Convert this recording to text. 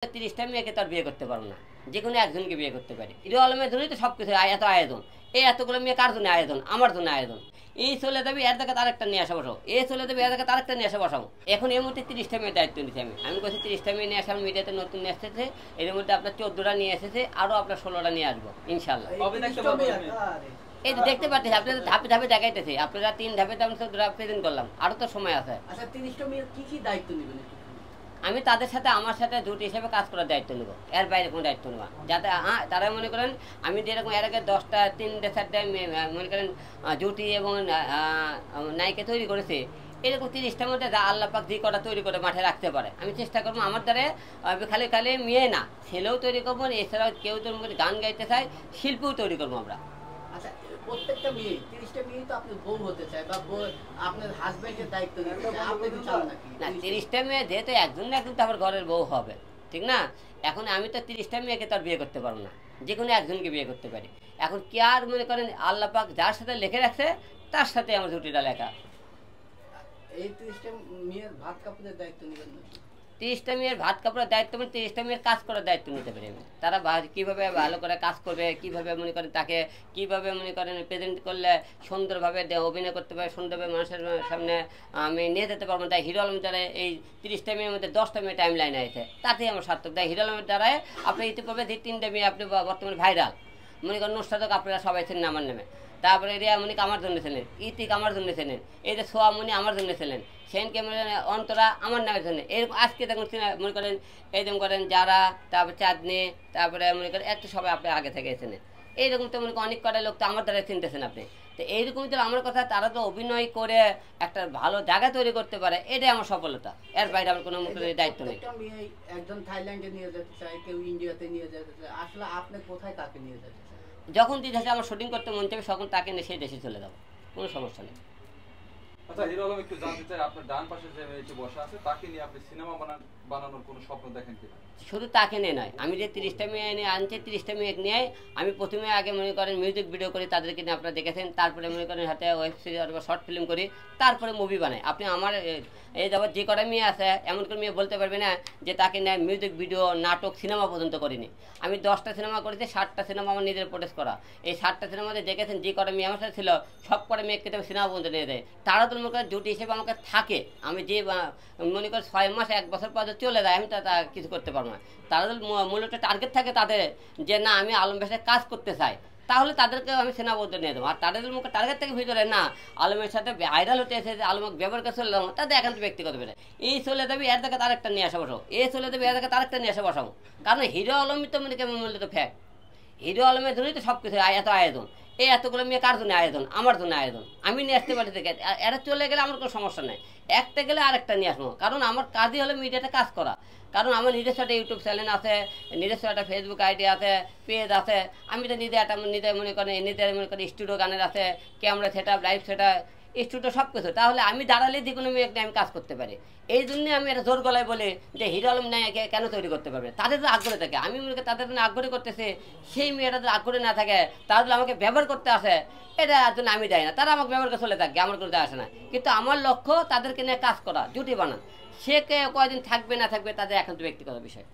30টা মেয়েকে তার বিয়ে করতে পারবো না, যে কোনো একজনকে বিয়ে করতে পারি। হিরো আলমের জন্যই তো সব কিছু এত আয়োজন। এই এতগুলো মেয়ে কার জন্য আয়োজন? আমার জন্য আয়োজন। এই চলে যাবে এর দেখা তারেকটা নিয়ে আসা বসাও, এই চলে যাবে এর দেখা তারেকটা নিয়ে আসা বসাও। এখন এর মধ্যে 30টা মেয়ের দায়িত্ব নিচ্ছি আমি বলছি 30টা মেয়ে নিয়ে আসার মিডিয়াতে নতুন নিয়ে এসেছে, এর মধ্যে আপনার 14টা নিয়ে এসেছে, আরও আপনার 16টা নিয়ে আসবো ইনশাল্লাহ। এই তো দেখতে পাচ্ছি আপনাদের ধাপে ধাপে দেখাইতেছে, আপনারা 3 ধাপে তো আমি প্রেজেন্ট করলাম, আরও তো সময় আছে। আচ্ছা 30টা মেয়ের কি কি দায়িত্ব নেবেন? আমি তাদের সাথে আমার সাথে জুটি হিসেবে কাজ করার দায়িত্ব নেবো, এর বাইরে কোনো দায়িত্ব নেবো, যাতে তারা মনে করেন আমি যেরকম এর আগে 10টা 3টে 4টে মনে করেন জুটি এবং নায়িকা তৈরি করেছে, এরকম 30টার মধ্যে আল্লাহ পাক যে কটা তৈরি করে মাঠে রাখতে পারে আমি চেষ্টা করবো। আমার দ্বারা খালি খালি মেয়ে না, ছেলেও তৈরি করবো, এছাড়াও কেউ তোর মধ্যে গান গাইতে চায়, শিল্পীও তৈরি করবো আমরা। আচ্ছা প্রত্যেকটা মেয়ে 30টা মেয়ে তো আপনি বউ হতে চায় বা আপনার হাজবেন্ডের দায়িত্ব নিতে চায়, আপনি কি চান নাকি? না, 30টা মেয়ে যেহেতু একজন না একজন তো আমার ঘরের বউ হবে, ঠিক না? এখন আমি তো 30টা মেয়েকে তার বিয়ে করতে পারবো না, যে কোনো একজনকে বিয়ে করতে পারি। এখন কে আর মনে করেন আল্লাহ পাক যার সাথে লিখে রাখছে তার সাথে আমার জুটিটা লেখা। এই 30টা মেয়ের ভাত কাপড়ের দায়িত্ব নেবেন না? 30টা মেয়ের ভাত কাপড়ের দায়িত্ব মানে 30টা মেয়ের কাজ করার দায়িত্ব নিতে পারি আমি। তারা কীভাবে ভালো করে কাজ করবে, কীভাবে মনে করেন তাকে কীভাবে মনে করেন প্রেজেন্ট করলে সুন্দরভাবে অভিনয় করতে পারে, সুন্দরভাবে মানুষের সামনে আমি নিয়ে যেতে পারবো। তাই হিরো আলমের দ্বারা এই 30টা মেয়ের মধ্যে 10টা মেয়ে টাইম লাইন আছে, তাতেই আমার সার্থক। তাই হিরো আলমের দ্বারাই আপনি ইতিপূর্বে 3টে মেয়ে আপনি বর্তমানে ভাইরাল, মনে করেন নুসরাতক আপনারা সবাই ছিলেন আমার নামে, তারপরে রিয়া মনিক আমার জন্য ছিলেন, ইতিক আমার জন্য ছিলেন, এই যে সোয়া মনি আমার জন্য ছিলেন, সেনকে অন্তরা আমার নামের জন্য। এরকম আজকে দেখুন মনে করেন এইরকম করেন যারা, তারপরে চাঁদনি, তারপরে মনে করেন একটু সবাই আপনি আগে থেকে এসেছেন। এইরকম তো মনে করেন অনেক কটা লোক তো আমার দ্বারা চিনতেছেন আপনি। তো এইরকমই তো আমার কথা, তারা তো অভিনয় করে একটা ভালো জায়গা তৈরি করতে পারে, এটাই আমার সফলতা, এর বাইরে আমার কোনো দায়িত্ব নেই। একজন থাইল্যান্ডে নিয়ে যেতে চায়, কেউ ইন্ডিয়াতে নিয়ে যেতে চায়, আসলে আপনি কোথায় কাকে নিয়ে যেতে চান? যখন যে দেশে আমার শুটিং করতে মন চাইবে তখন তাকে নিয়ে সেই দেশে চলে যাবো, কোনো সমস্যা নেই। আচ্ছা হিরো আলম, একটু জানতে চাই আপনার ডান পাশে যে মেয়েটি বসা আছে তাকে নিয়ে আপনি সিনেমা বানানোর কোনো স্বপ্ন দেখেন কিনা? শুধু তাকে নিয়ে নয়, আমি যে 30টা মেয়ে এনে আনছি, 30টা মেয়ে নিয়ে আমি প্রথমে আগে মনে করেন মিউজিক ভিডিও করি, তাদেরকে নিয়ে আপনারা দেখেছেন, তারপরে মনে করেন হাতে ওয়েব সিরিজ অথবা শর্ট ফিল্ম করি, তারপরে মুভি বানাই। আপনি আমার এই যাবার যে কটা মেয়ে আছে এমন করে মেয়ে বলতে পারবে না যে তাকে নিয়ে মিউজিক ভিডিও, নাটক, সিনেমা পর্যন্ত করিনি। আমি 10টা সিনেমা করেছি, 7টা সিনেমা আমার নিজের প্রোডিউস করা। এই 7টা সিনেমাতে দেখেছেন যে কটা মেয়ে আমার সাথে ছিল সব কটা মেয়েকে তো সিনেমা পর্যন্ত নিয়ে দেয়। তারা তো মনে করেন জুটি হিসেবে আমাকে থাকে, আমি যে মনে করেন 6 মাস 1 বছর পর চলে যায়, আমি তা কিছু করতে পারবো না। তারা মূলত টার্গেট থাকে তাদের যে না আমি আলম ভাইয়ের কাজ করতে চাই, তাহলে তাদেরকে আমি সেনাবদ্ধ নিয়ে দেবো। আর তাদের মুখে টার্গেট থেকে ভিতরে না আলমের সাথে ভাইরাল হতে এসেছে, আলমকে ব্যবহার করে চলে যাবো, তাদের একান্ত ব্যক্তিগত বেড়ে এই চলে যাবে এর থেকে তারেকটা নিয়ে আসা বসাও, এই চলে যাবে এর থেকে তারেকটা নিয়ে আসা বসাবো। কারণ হিরো আলমই তো মানে কেমন মূল্য তো ফ্যাক্ট, হিরো আলমের জন্যই তো সব কিছু এত আয়োজন। এই এতগুলো মেয়ে কার জন্য আয়োজন? আমার জন্য আয়োজন। আমি নিয়ে আসতে পারি থেকে এরা চলে গেলে আমার কোনো সমস্যা নেই, একটা গেলে আরেকটা নিয়ে আসবো। কারণ আমার কাজই হলো মিডিয়াতে কাজ করা, কারণ আমার নিজস্ব একটা ইউটিউব চ্যানেল আছে, নিজস্ব একটা ফেসবুক আইডি আছে, পেজ আছে। আমি তো নিজে একটা নিজে মনে করেন স্টুডিও গানের আছে, camera set up, live set up, studio সব কিছু। তাহলে আমি দাঁড়ালে যে কোনো মেয়ে আমি কাজ করতে পারি। এই জন্যে আমি একটা জোর গলায় বলি যে হিরো আলম নায়িকা কেন তৈরি করতে পারবে? তাদের তো আগ্রহ থাকে, আমি মনে করি তাদের জন্য আগ্রহ করতেছে, সেই মেয়েটা যদি আগ্রহ না থাকে, তারা যদি আমাকে ব্যবহার করতে আসে, এটা জন্য আমি দেয় না, তারা আমাকে ব্যবহার করে চলে থাকে, আমার কোনো আসে না। কিন্তু আমার লক্ষ্য তাদেরকে নিয়ে কাজ করা, জুটি বানান। সে কে কয়দিন থাকবে না থাকবে তাদের এখন তো ব্যক্তিগত বিষয়।